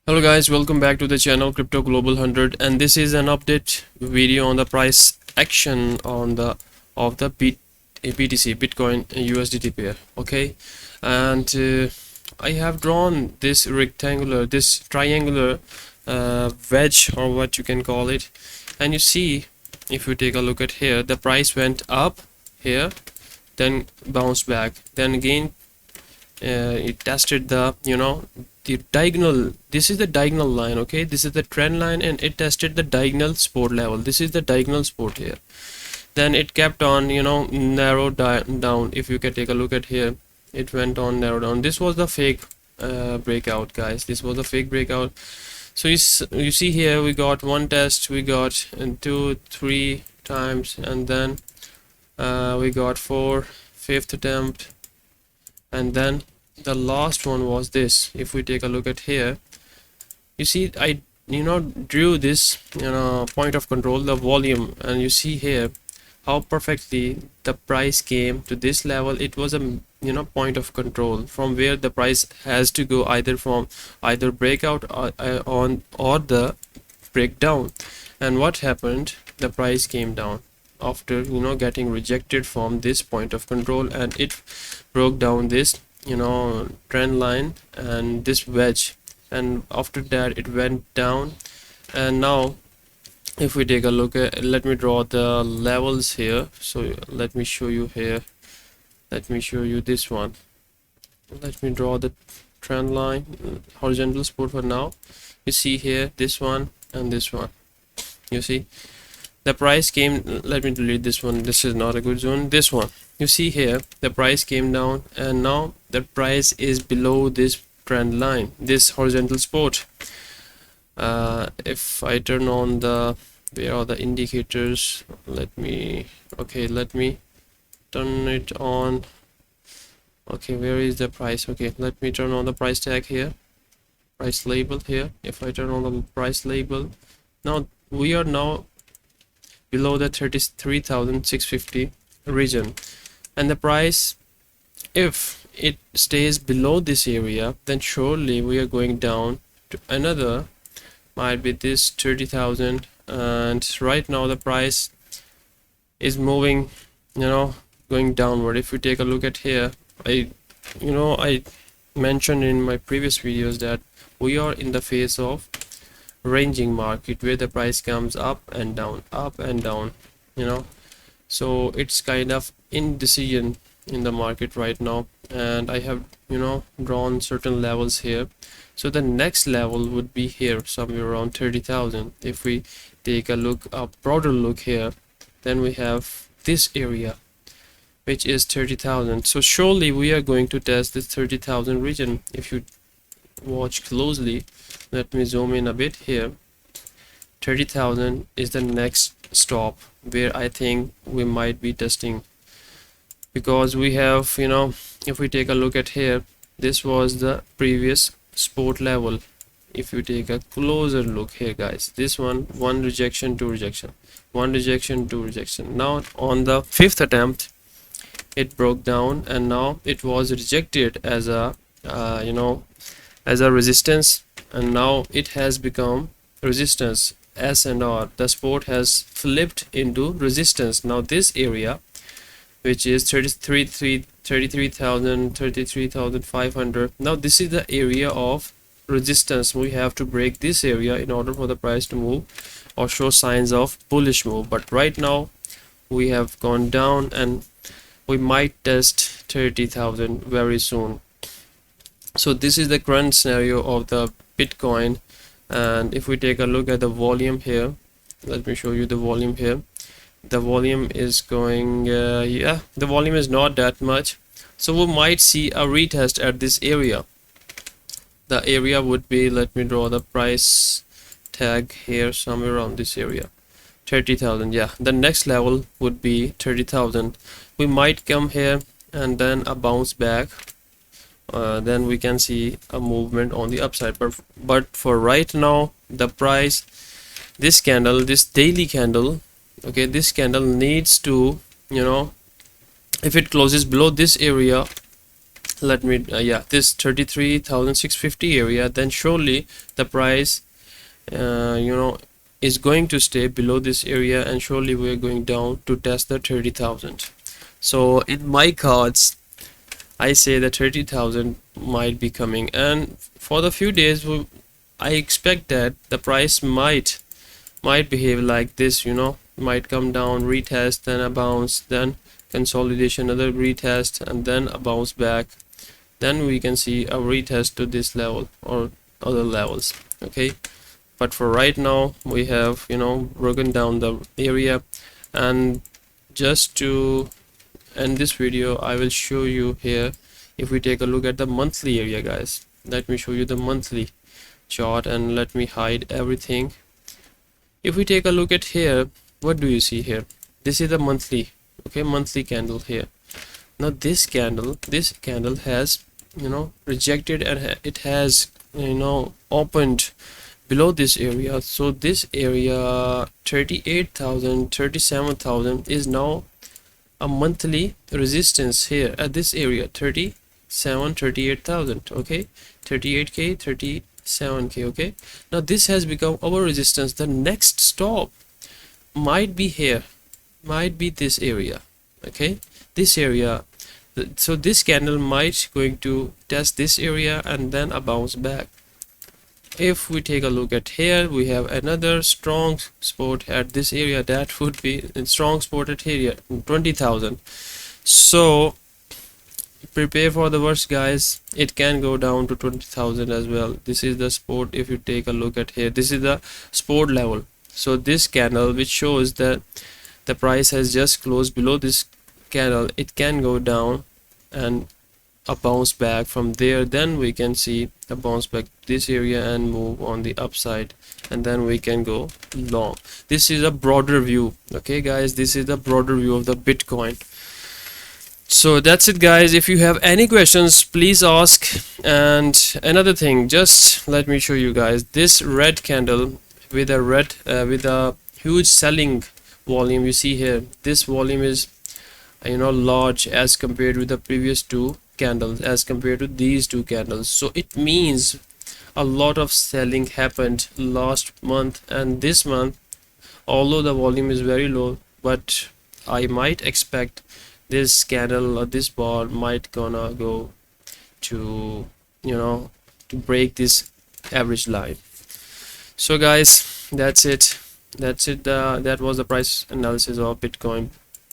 Hello guys, welcome back to the channel Crypto Global 100, and this is an update video on the price action on the BTC Bitcoin USDT pair. Okay, and I have drawn this triangular wedge, or what you can call it, and you see, if you take a look at here, the price went up here, then bounced back, then again it tested the the diagonal. This is the diagonal line. Okay, this is the trend line, and it tested the diagonal support level. This is the diagonal support here. Then it kept on narrow down. If you can take a look at here, it went on narrow down. This was the fake breakout, guys. This was the fake breakout. So you see here, we got one test, we got 2 3 times, and then we got 4 5th attempt, and then the last one was this. If we take a look at here, you see I drew this point of control, the volume, and you see here how perfectly the price came to this level. It was a point of control from where the price has to go, either breakout or the breakdown. And what happened? The price came down after getting rejected from this point of control, and it broke down this trend line and this wedge, and after that it went down. And now if we take a look at, let me draw the levels here. So let me show you here, let me show you this one. Let me draw the trend line, horizontal support for now. You see here, this one and this one. You see the price came, let me delete this one, this is not a good zone. This one, you see here, the price came down, and now the price is below this trend line, this horizontal support. If I turn on the, where are the indicators? Let me turn it on. Okay, where is the price? Okay, let me turn on the price tag here, price label here. If I turn on the price label, now we are now below the 33,650 region, and the price, if it stays below this area, then surely we are going down to another, might be this 30,000. And right now the price is moving, going downward. If we take a look at here, I mentioned in my previous videos that we are in the phase of ranging market, where the price comes up and down, so it's kind of indecision in the market right now. And I have drawn certain levels here. So the next level would be here, somewhere around 30,000. If we take a broader look here, then we have this area, which is 30,000. So surely we are going to test this 30,000 region. If you watch closely, let me zoom in a bit here. 30,000 is the next stop where I think we might be testing, because we have if we take a look at here, this was the previous support level. If you take a closer look here, guys, this one rejection, 2 rejection, 1 rejection, 2 rejection. Now on the 5th attempt it broke down, and now it was rejected as a as a resistance, and now it has become resistance, S and R. The support has flipped into resistance. Now this area, which is 33,500, now this is the area of resistance. We have to break this area in order for the price to move or show signs of bullish move. But right now we have gone down, and we might test 30,000 very soon. So this is the current scenario of the Bitcoin. And if we take a look at the volume here, let me show you the volume here. The volume is going the volume is not that much, so we might see a retest at this area. The area would be, let me draw the price tag here, somewhere around this area, 30,000. Yeah, the next level would be 30,000. We might come here and then a bounce back, then we can see a movement on the upside. But for right now, the price, this candle, this daily candle, okay, this candle needs to if it closes below this area, let me yeah, this 33,650 area, then surely the price is going to stay below this area, and surely we're going down to test the 30,000. So in my cards I say that 30,000 might be coming, and for the few days I expect that the price might behave like this, might come down, retest, then a bounce, then consolidation, another retest, and then a bounce back, then we can see a retest to this level or other levels. Okay, but for right now we have broken down the area. And just to end this video, I will show you here, if we take a look at the monthly area, guys, let me show you the monthly chart, and let me hide everything. If we take a look at here, what do you see here? This is the monthly, okay, monthly candle here. Now this candle has rejected, and it has opened below this area. So this area 38,000, 37,000 is now a monthly resistance here at this area, 37, 38,000. okay, 38k, 37k. okay, now this has become our resistance. The next stop might be here, might be this area. Okay, this area. So this candle might going to test this area and then a bounce back. If we take a look at here, we have another strong support at this area. That would be a strong support at here, 20,000. So prepare for the worst, guys. It can go down to 20,000 as well. This is the support. If you take a look at here, this is the support level. So this candle, which shows that the price has just closed below this candle, it can go down and a bounce back from there. Then we can see a bounce back this area and move on the upside, and then we can go long. This is a broader view. Okay, guys, this is the broader view of the Bitcoin. So that's it, guys. If you have any questions, please ask. And another thing, just let me show you guys this red candle with a huge selling volume. You see here, this volume is large as compared with the previous two candles, as compared to these two candles. So it means a lot of selling happened last month and this month, although the volume is very low. But I might expect this candle or this bar might gonna go to to break this average line. So guys, that's it. That was the price analysis of Bitcoin.